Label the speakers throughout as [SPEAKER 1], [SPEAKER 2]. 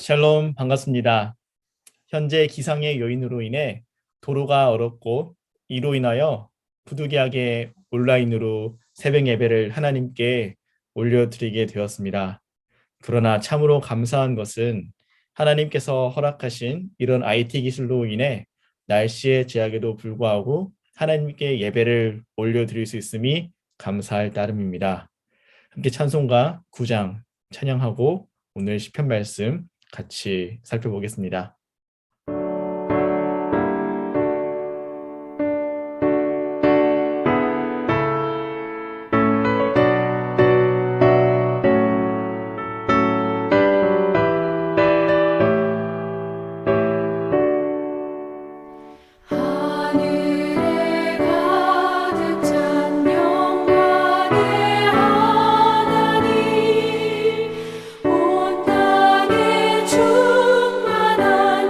[SPEAKER 1] 샬롬 반갑습니다. 현재 기상의 요인으로 인해 도로가 어렵고 이로 인하여 부득이하게 온라인으로 새벽 예배를 하나님께 올려드리게 되었습니다. 그러나 참으로 감사한 것은 하나님께서 허락하신 이런 IT 기술로 인해 날씨의 제약에도 불구하고 하나님께 예배를 올려드릴 수 있음이 감사할 따름입니다. 함께 찬송가 9장 찬양하고 오늘 시편 말씀 같이 살펴보겠습니다.
[SPEAKER 2] 하늘에 가득 찬 영광의 하나님, 온 땅에 충만한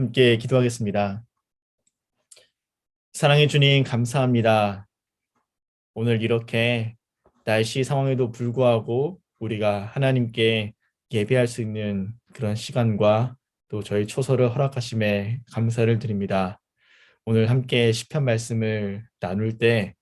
[SPEAKER 1] 함께 기도하겠습니다. 사랑해 주님, 감사합니다. 오늘 이렇게 날씨 상황에도 불구하고 우리가 하나님께 예배할 수 있는 그런 시간과 또 저희 초소를 허락하심에 감사를 드립니다. 오늘 함께 시편 말씀을 나눌 때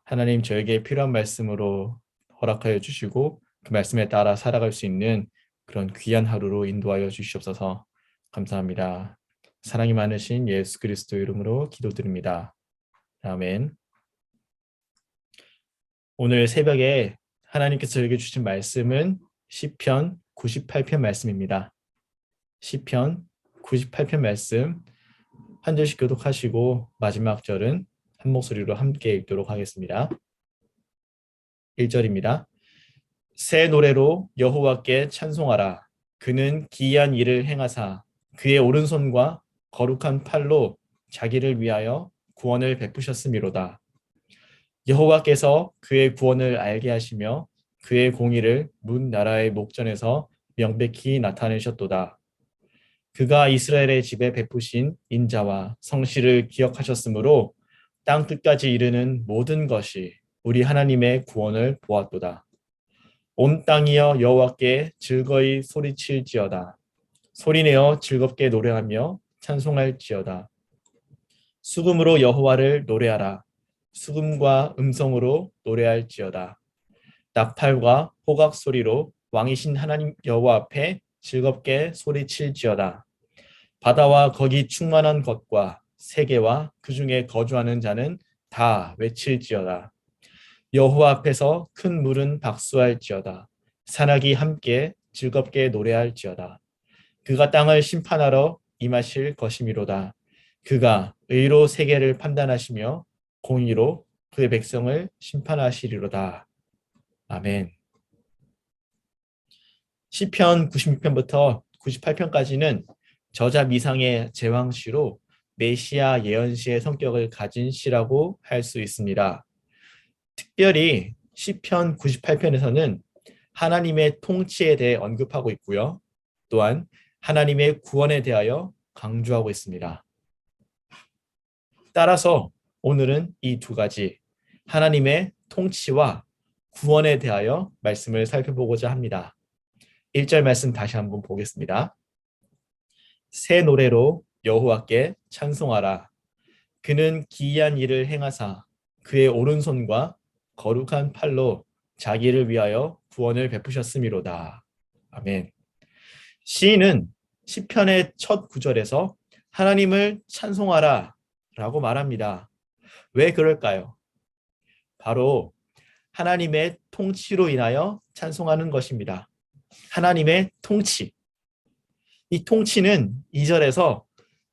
[SPEAKER 1] 하나님 저에게 필요한 말씀으로 허락하여 주시고 그 말씀에 따라 살아갈 수 있는 그런 귀한 하루로 인도하여 주시옵소서. 감사합니다. 사랑이 많으신 예수 그리스도 이름으로 기도드립니다. 아멘. 오늘 새벽에 하나님께서 저에게 주신 말씀은 시편 98편 말씀입니다. 시편 98편 말씀 한 절씩 교독하시고 마지막 절은 한 목소리로 함께 읽도록 하겠습니다. 1절입니다. 새 노래로 여호와께 찬송하라. 그는 기이한 일을 행하사 그의 오른손과 거룩한 팔로 자기를 위하여 구원을 베푸셨음이로다. 여호와께서 그의 구원을 알게 하시며 그의 공의를 문 나라의 목전에서 명백히 나타내셨도다. 그가 이스라엘의 집에 베푸신 인자와 성실을 기억하셨으므로 땅 끝까지 이르는 모든 것이 우리 하나님의 구원을 보았도다. 온 땅이여 여호와께 즐거이 소리칠지어다. 소리내어 즐겁게 노래하며 찬송할지어다. 수금으로 여호와를 노래하라. 수금과 음성으로 노래할지어다. 나팔과 호각 소리로 왕이신 하나님 여호와 앞에 즐겁게 소리칠지어다. 바다와 거기 충만한 것과 세계와 그 중에 거주하는 자는 다 외칠지어다. 여호와 앞에서 큰 물은 박수할지어다. 산악이 함께 즐겁게 노래할지어다. 그가 땅을 심판하러 임하실 것이미로다. 그가 의로 세계를 판단하시며 공의로 그의 백성을 심판하시리로다. 아멘. 시편 96편부터 98편까지는 저자 미상의 제왕시로 메시아 예언시의 성격을 가진 시라고 할 수 있습니다. 특별히 시편 98편에서는 하나님의 통치에 대해 언급하고 있고요. 또한 하나님의 구원에 대하여 강조하고 있습니다. 따라서 오늘은 이 두 가지 하나님의 통치와 구원에 대하여 말씀을 살펴보고자 합니다. 1절 말씀 다시 한번 보겠습니다. 새 노래로 여호와께 찬송하라. 그는 기이한 일을 행하사 그의 오른손과 거룩한 팔로 자기를 위하여 구원을 베푸셨음이로다. 아멘. 시인은 시편의 첫 구절에서 하나님을 찬송하라 라고 말합니다. 왜 그럴까요? 바로 하나님의 통치로 인하여 찬송하는 것입니다. 하나님의 통치. 이 통치는 2절에서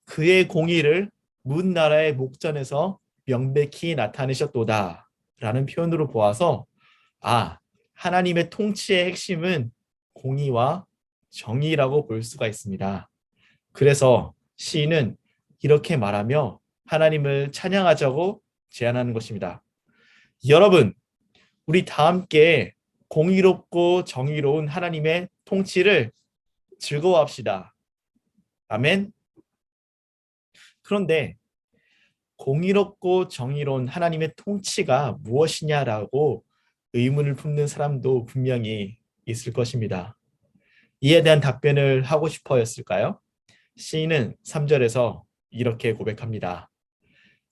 [SPEAKER 1] 그의 공의를 문 나라의 목전에서 명백히 나타내셨도다 라는 표현으로 보아서 하나님의 통치의 핵심은 공의와 정의라고 볼 수가 있습니다. 그래서 시인은 이렇게 말하며 하나님을 찬양하자고 제안하는 것입니다. 여러분, 우리 다 함께 공의롭고 정의로운 하나님의 통치를 즐거워합시다. 아멘. 그런데 공의롭고 정의로운 하나님의 통치가 무엇이냐라고 의문을 품는 사람도 분명히 있을 것입니다. 이에 대한 답변을 하고 싶어였을까요? 시인은 3절에서 이렇게 고백합니다.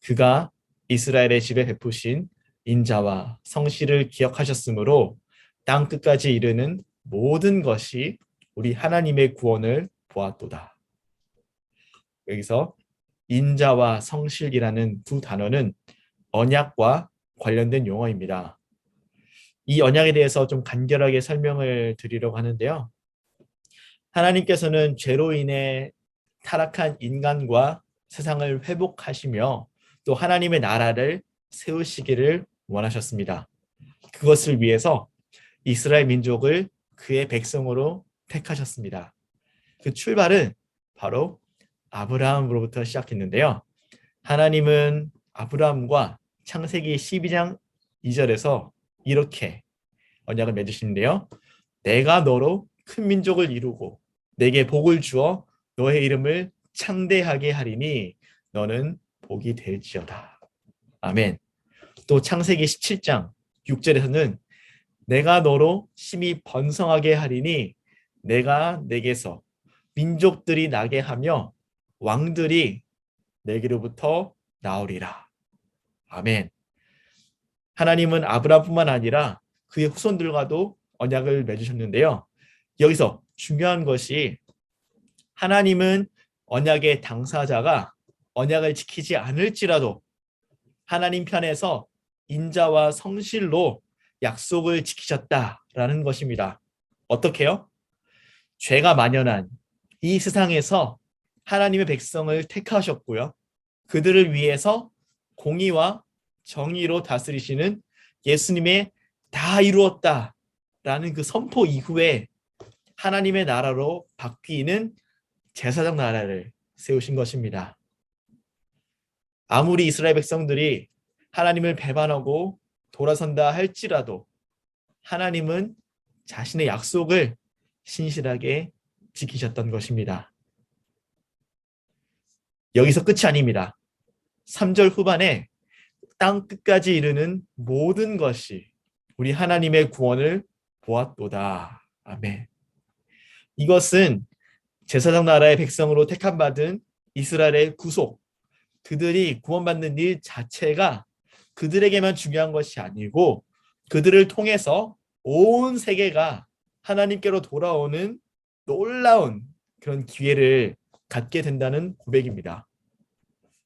[SPEAKER 1] 그가 이스라엘의 집에 베푸신 인자와 성실을 기억하셨으므로 땅 끝까지 이르는 모든 것이 우리 하나님의 구원을 보았도다. 여기서 인자와 성실이라는 두 단어는 언약과 관련된 용어입니다. 이 언약에 대해서 좀 간결하게 설명을 드리려고 하는데요. 하나님께서는 죄로 인해 타락한 인간과 세상을 회복하시며 또 하나님의 나라를 세우시기를 원하셨습니다. 그것을 위해서 이스라엘 민족을 그의 백성으로 택하셨습니다. 그 출발은 바로 아브라함으로부터 시작했는데요. 하나님은 아브라함과 창세기 12장 2절에서 이렇게 언약을 맺으시는데요. 내가 너로 큰 민족을 이루고 내게 복을 주어 너의 이름을 창대하게 하리니 너는 복이 될지어다. 아멘. 또 창세기 17장 6절에서는 내가 너로 심히 번성하게 하리니 내가 내게서 민족들이 나게 하며 왕들이 내게로부터 나오리라. 아멘. 하나님은 아브라함뿐만 아니라 그의 후손들과도 언약을 맺으셨는데요. 여기서 중요한 것이 하나님은 언약의 당사자가 언약을 지키지 않을지라도 하나님 편에서 인자와 성실로 약속을 지키셨다라는 것입니다. 어떻게요? 죄가 만연한 이 세상에서 하나님의 백성을 택하셨고요. 그들을 위해서 공의와 정의로 다스리시는 예수님의 다 이루었다라는 그 선포 이후에 하나님의 나라로 바뀌는 제사장 나라를 세우신 것입니다. 아무리 이스라엘 백성들이 하나님을 배반하고 돌아선다 할지라도 하나님은 자신의 약속을 신실하게 지키셨던 것입니다. 여기서 끝이 아닙니다. 3절 후반에 땅 끝까지 이르는 모든 것이 우리 하나님의 구원을 보았도다. 아멘. 이것은 제사장 나라의 백성으로 택함받은 이스라엘의 구속, 그들이 구원받는 일 자체가 그들에게만 중요한 것이 아니고 그들을 통해서 온 세계가 하나님께로 돌아오는 놀라운 그런 기회를 갖게 된다는 고백입니다.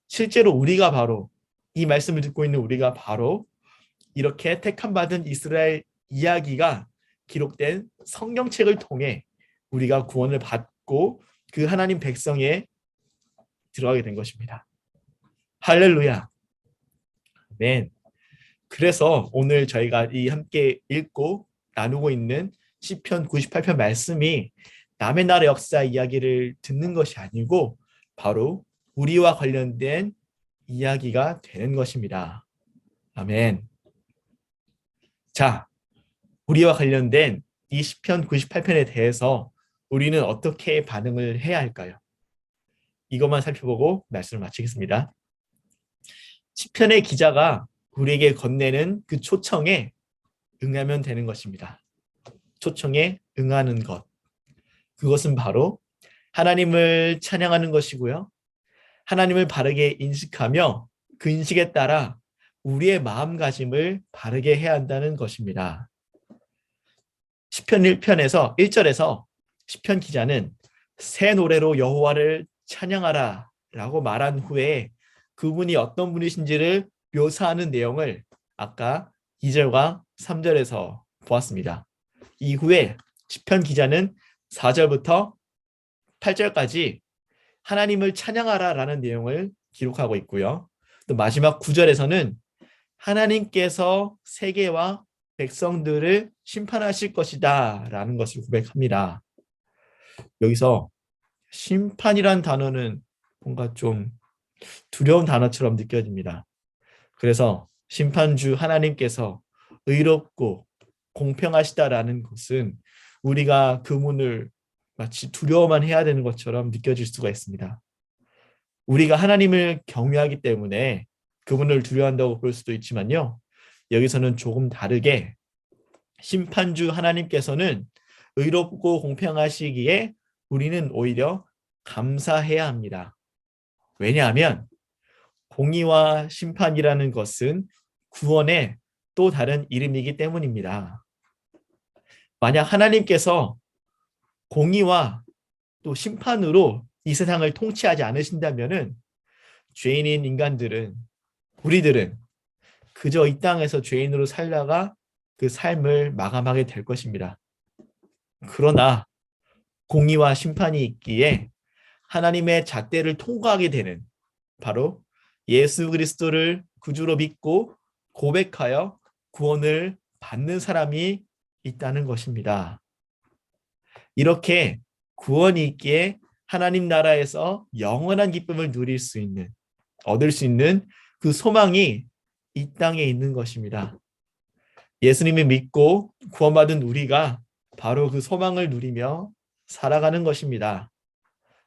[SPEAKER 1] 실제로 우리가 바로 이 말씀을 듣고 있는 우리가 바로 이렇게 택함받은 이스라엘 이야기가 기록된 성경책을 통해 우리가 구원을 받고 그 하나님 백성에 들어가게 된 것입니다. 할렐루야. 아멘. 그래서 오늘 저희가 이 함께 읽고 나누고 있는 시편 98편 말씀이 남의 나라 역사 이야기를 듣는 것이 아니고 바로 우리와 관련된 이야기가 되는 것입니다. 아멘. 자, 우리와 관련된 이 시편 98편에 대해서 우리는 어떻게 반응을 해야 할까요? 이것만 살펴보고 말씀을 마치겠습니다. 시편의 기자가 우리에게 건네는 그 초청에 응하면 되는 것입니다. 초청에 응하는 것. 그것은 바로 하나님을 찬양하는 것이고요. 하나님을 바르게 인식하며 그 인식에 따라 우리의 마음가짐을 바르게 해야 한다는 것입니다. 시편 1편에서 1절에서 시편 기자는 새 노래로 여호와를 찬양하라 라고 말한 후에 그분이 어떤 분이신지를 묘사하는 내용을 아까 2절과 3절에서 보았습니다. 이후에 시편 기자는 4절부터 8절까지 하나님을 찬양하라 라는 내용을 기록하고 있고요. 또 마지막 9절에서는 하나님께서 세계와 백성들을 심판하실 것이다 라는 것을 고백합니다. 여기서 심판이란 단어는 뭔가 좀 두려운 단어처럼 느껴집니다. 그래서 심판주 하나님께서 의롭고 공평하시다라는 것은 우리가 그분을 마치 두려워만 해야 되는 것처럼 느껴질 수가 있습니다. 우리가 하나님을 경외하기 때문에 그분을 두려워한다고 볼 수도 있지만요. 여기서는 조금 다르게 심판주 하나님께서는 의롭고 공평하시기에 우리는 오히려 감사해야 합니다. 왜냐하면 공의와 심판이라는 것은 구원의 또 다른 이름이기 때문입니다. 만약 하나님께서 공의와 또 심판으로 이 세상을 통치하지 않으신다면은 죄인인 인간들은 우리들은 그저 이 땅에서 죄인으로 살다가 그 삶을 마감하게 될 것입니다. 그러나 공의와 심판이 있기에 하나님의 잣대를 통과하게 되는 바로 예수 그리스도를 구주로 믿고 고백하여 구원을 받는 사람이 있다는 것입니다. 이렇게 구원이 있기에 하나님 나라에서 영원한 기쁨을 누릴 수 있는, 얻을 수 있는 그 소망이 이 땅에 있는 것입니다. 예수님을 믿고 구원받은 우리가 바로 그 소망을 누리며 살아가는 것입니다.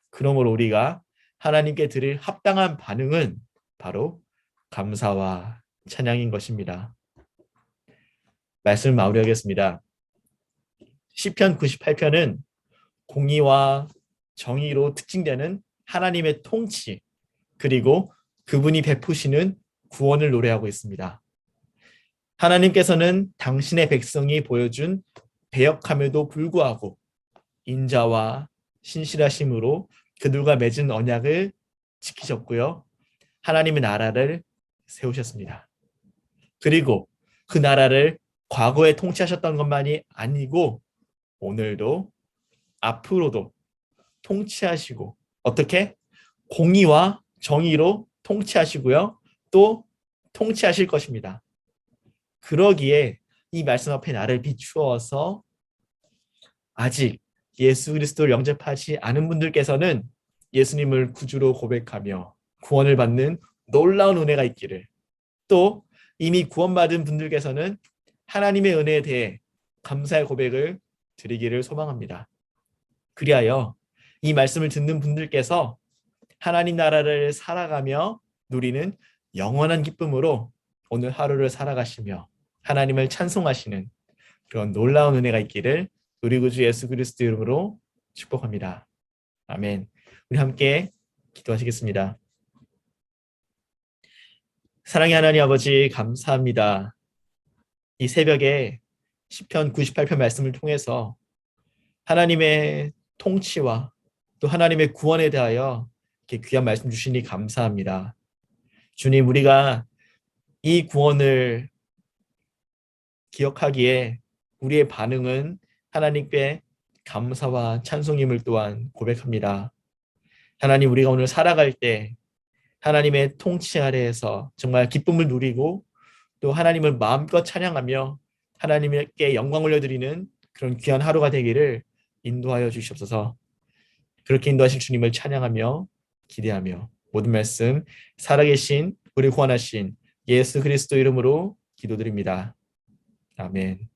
[SPEAKER 1] 그러므로 우리가 하나님께 드릴 합당한 반응은 바로 감사와 찬양인 것입니다. 말씀을 마무리하겠습니다. 시편 98편은 공의와 정의로 특징되는 하나님의 통치, 그리고 그분이 베푸시는 구원을 노래하고 있습니다. 하나님께서는 당신의 백성이 보여준 배역함에도 불구하고 인자와 신실하심으로 그들과 맺은 언약을 지키셨고요. 하나님의 나라를 세우셨습니다. 그리고 그 나라를 과거에 통치하셨던 것만이 아니고 오늘도 앞으로도 통치하시고, 어떻게? 공의와 정의로 통치하시고요. 또 통치하실 것입니다. 그러기에 이 말씀 앞에 나를 비추어서 아직 예수 그리스도를 영접하지 않은 분들께서는 예수님을 구주로 고백하며 구원을 받는 놀라운 은혜가 있기를, 또 이미 구원받은 분들께서는 하나님의 은혜에 대해 감사의 고백을 드리기를 소망합니다. 그리하여 이 말씀을 듣는 분들께서 하나님 나라를 살아가며 누리는 영원한 기쁨으로 오늘 하루를 살아가시며 하나님을 찬송하시는 그런 놀라운 은혜가 있기를 우리 구주 예수 그리스도 이름으로 축복합니다. 아멘. 우리 함께 기도하시겠습니다. 사랑의 하나님 아버지, 감사합니다. 이 새벽에 시편 98편 말씀을 통해서 하나님의 통치와 또 하나님의 구원에 대하여 이렇게 귀한 말씀 주시니 감사합니다. 주님, 우리가 이 구원을 기억하기에 우리의 반응은 하나님께 감사와 찬송임을 또한 고백합니다. 하나님, 우리가 오늘 살아갈 때 하나님의 통치 아래에서 정말 기쁨을 누리고 또 하나님을 마음껏 찬양하며 하나님께 영광 올려드리는 그런 귀한 하루가 되기를 인도하여 주시옵소서. 그렇게 인도하실 주님을 찬양하며 기대하며 모든 말씀 살아계신 우리 구원하신 예수 그리스도 이름으로 기도드립니다. 아멘.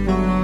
[SPEAKER 2] 영광